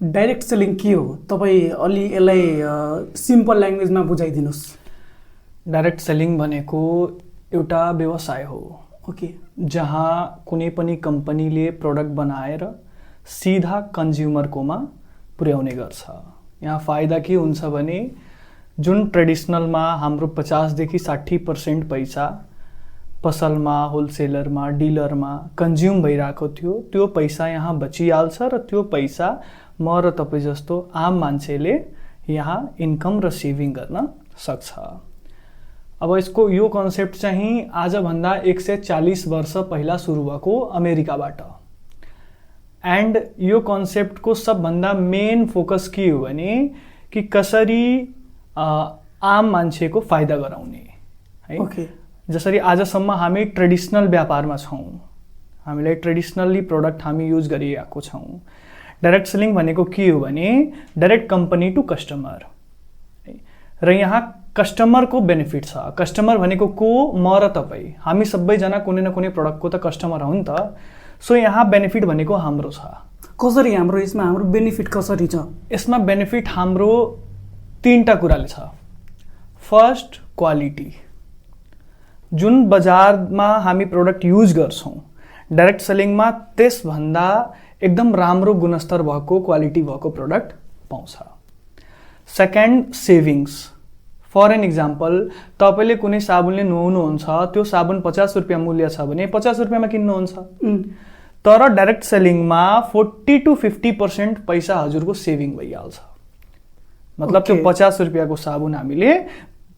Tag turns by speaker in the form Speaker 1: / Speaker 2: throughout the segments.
Speaker 1: Direct selling के हो? तपाईँ अलि यसलाई सिम्पल ल्याङ्ग्वेजमा बुझाइदिनुहोस्।
Speaker 2: डाइरेक्ट सेलिङ भनेको एउटा व्यवसाय हो
Speaker 1: ओके,
Speaker 2: जहाँ कुनै पनि कम्पनीले प्रोडक्ट बनाएर सिधा कन्ज्युमरकोमा पुर्याउने गर्छ। यहाँ फाइदा के हुन्छ भने जुन ट्रेडिसनलमा हाम्रो 50 देखि 60% पैसा पसलमा, होलसेलरमा, डिलरमा कन्ज्युम भइरहेको थियो, त्यो पैसा यहाँ बचिहाल्छ र त्यो पैसा म र तपाईँ जस्तो आम मान्छेले यहाँ इन्कम र सेभिङ गर्न सक्छ। अब यसको यो कन्सेप्ट चाहिँ आजभन्दा 140 वर्ष पहिला सुरु भएको अमेरिकाबाट। एन्ड यो कन्सेप्टको सबभन्दा मेन फोकस के हो भने कि कसरी आम मान्छेको फाइदा गराउने है।
Speaker 1: ओके,
Speaker 2: जसरी आजसम्म हामी ट्रेडिसनल व्यापारमा छौँ, हामीलाई ट्रेडिसनल्ली प्रोडक्ट हामी युज गरिरहेको छौँ। डाइरेक्ट सेलिङ भनेको के हो भने डाइरेक्ट कम्पनी टु कस्टमर र यहाँ कस्टमरको बेनिफिट छ। कस्टमर भनेको को? म र तपाईँ, हामी सबैजना कुनै न कुनै प्रोडक्टको त कस्टमर हो नि त। सो यहाँ बेनिफिट भनेको हाम्रो छ।
Speaker 1: कसरी हाम्रो यसमा हाम्रो बेनिफिट कसरी छ?
Speaker 2: यसमा बेनिफिट हाम्रो 3टा कुराले छ। First, quality. जुन बजारमा हामी प्रोडक्ट युज गर्छौँ डाइरेक्ट सेलिङमा त्यसभन्दा एकदम राम्रो गुणस्तर भएको, क्वालिटी भएको प्रोडक्ट पाउँछ। Second, savings. For an example, तपाईँले कुनै साबुनले नुहाउनुहुन्छ, त्यो साबुन 50 रुपियाँ मूल्य छ भने 50 रुपियाँमा किन्नुहुन्छ। तर डाइरेक्ट सेलिङमा 40 to 50% पैसा हजुरको सेभिङ भइहाल्छ। मतलब त्यो 50 रुपियाँको साबुन हामीले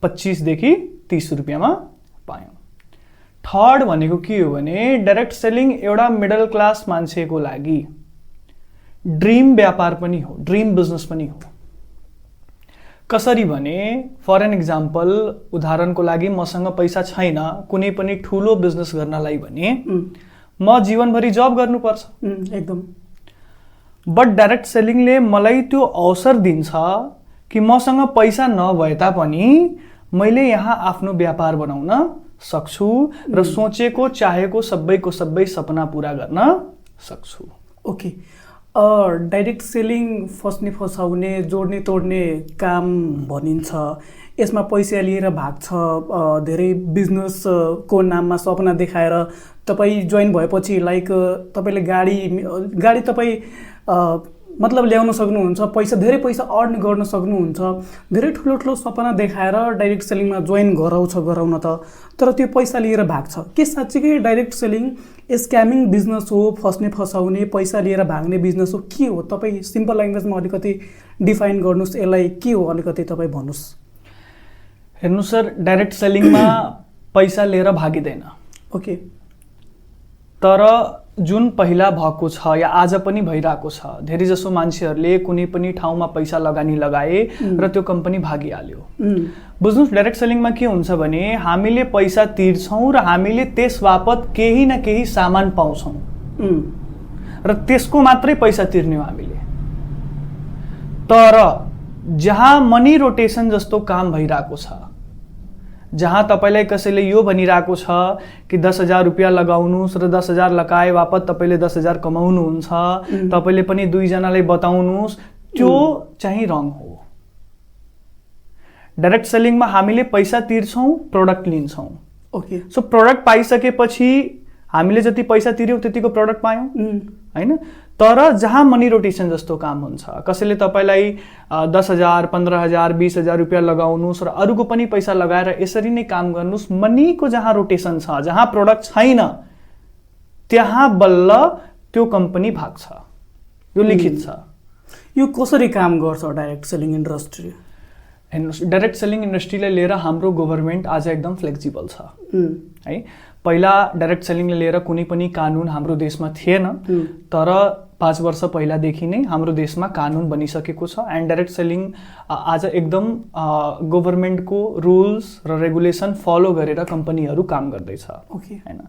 Speaker 2: 25 देखि 30 रुपियाँमा पायौँ। थर्ड भनेको के हो भने डाइरेक्ट सेलिङ एउटा मिडल क्लास मान्छेको लागि ड्रिम व्यापार पनि हो, ड्रिम बिजनेस पनि हो। कसरी भने फर एन इक्जाम्पल, उदाहरणको लागि मसँग पैसा छैन कुनै पनि ठुलो बिजनेस गर्नलाई भने म जीवनभरि जब गर्नुपर्छ
Speaker 1: एकदम।
Speaker 2: बट डाइरेक्ट सेलिङले मलाई त्यो अवसर दिन्छ कि मसँग पैसा नभए तापनि मैले यहाँ आफ्नो व्यापार बनाउन सक्छु र सोचेको चाहेको सबैको सबै सपना पूरा गर्न सक्छु।
Speaker 1: ओके, डाइरेक्ट सेलिङ फस्ने फसाउने, जोड्ने तोड्ने काम भनिन्छ। यसमा पैसा लिएर भाग्छ, धेरै बिजनेसको नाममा सपना देखाएर तपाईँ जोइन भएपछि लाइक तपाईँले गाडी तपाईँ मतलब ल्याउन सक्नुहुन्छ, धेरै पैसा अर्न गर्न सक्नुहुन्छ। धेरै ठुलो ठुलो सपना देखाएर डाइरेक्ट सेलिङमा जोइन गराउन त, तर त्यो पैसा लिएर भाग्छ। के साँच्चीकै डाइरेक्ट सेलिङ स्क्यामिङ बिजनेस हो, फस्ने फसाउने, पैसा लिएर भाग्ने बिजनेस हो, के हो? तपाईँ सिम्पल ल्याङ्ग्वेजमा अलिकति डिफाइन गर्नुहोस्, यसलाई के हो अलिकति तपाईँ भन्नुहोस्।
Speaker 2: हेर्नुहोस् सर, डाइरेक्ट सेलिङमा पैसा लिएर भागिँदैन।
Speaker 1: ओके,
Speaker 2: तर जुन पहिला भएको छ या आज पनि भइरहेको छ, धेरै जसो मान्छेहरूले कुनै पनि ठाउँमा पैसा लगाए र त्यो कम्पनी भागिहाल्यो। बुझ्नुहोस्, डाइरेक्ट सेलिङमा के हुन्छ भने हामीले पैसा तिर्छौँ र हामीले त्यस बापत केही न केही सामान पाउँछौँ र त्यसको मात्रै पैसा तिर्ने हो हामीले। तर जहाँ मनी रोटेसन जस्तो काम भइरहेको छ, जहाँ तपाईँलाई कसैले यो भनिरहेको छ कि 10,000 रुपियाँ लगाउनुहोस् र 10,000 लगाए बापत तपाईँले 10,000 कमाउनुहुन्छ, तपाईँले पनि 2 जनालाई बताउनुहोस्, त्यो चाहिँ रङ हो। डाइरेक्ट सेलिङमा हामीले पैसा तिर्छौँ, प्रोडक्ट लिन्छौँ।
Speaker 1: ओके,
Speaker 2: सो प्रोडक्ट पाइसकेपछि हामीले जति पैसा तिर्यौँ त्यतिको प्रोडक्ट पायौँ हैन। तर जहाँ मनी रोटेसन जस्तो काम हुन्छ, कसैले तपाईँलाई 10,000, 15,000, 20,000 रुपियाँ लगाउनुहोस् र अरूको पनि पैसा लगाएर यसरी नै काम गर्नुहोस्, मनीको जहाँ रोटेसन छ, जहाँ प्रोडक्ट छैन, त्यहाँ बल्ल त्यो कम्पनी भाग्छ। यो लिखित छ।
Speaker 1: यो कसरी काम गर्छ डाइरेक्ट सेलिङ इन्डस्ट्री?
Speaker 2: हेर्नुहोस्, डाइरेक्ट सेलिङ इन्डस्ट्रीलाई लिएर हाम्रो गभर्मेन्ट आज एकदम फ्लेक्सिबल छ है। पहिला डाइरेक्ट सेलिङले लिएर कुनै पनि कानुन हाम्रो देशमा थिएन, तर 5 वर्ष पहिलादेखि नै हाम्रो देशमा कानुन बनिसकेको छ। एन्ड डाइरेक्ट सेलिङ आज एकदम गभर्मेन्टको रुल्स र रेगुलेसन फलो गरेर कम्पनीहरू काम गर्दैछ
Speaker 1: ओके
Speaker 2: हैन।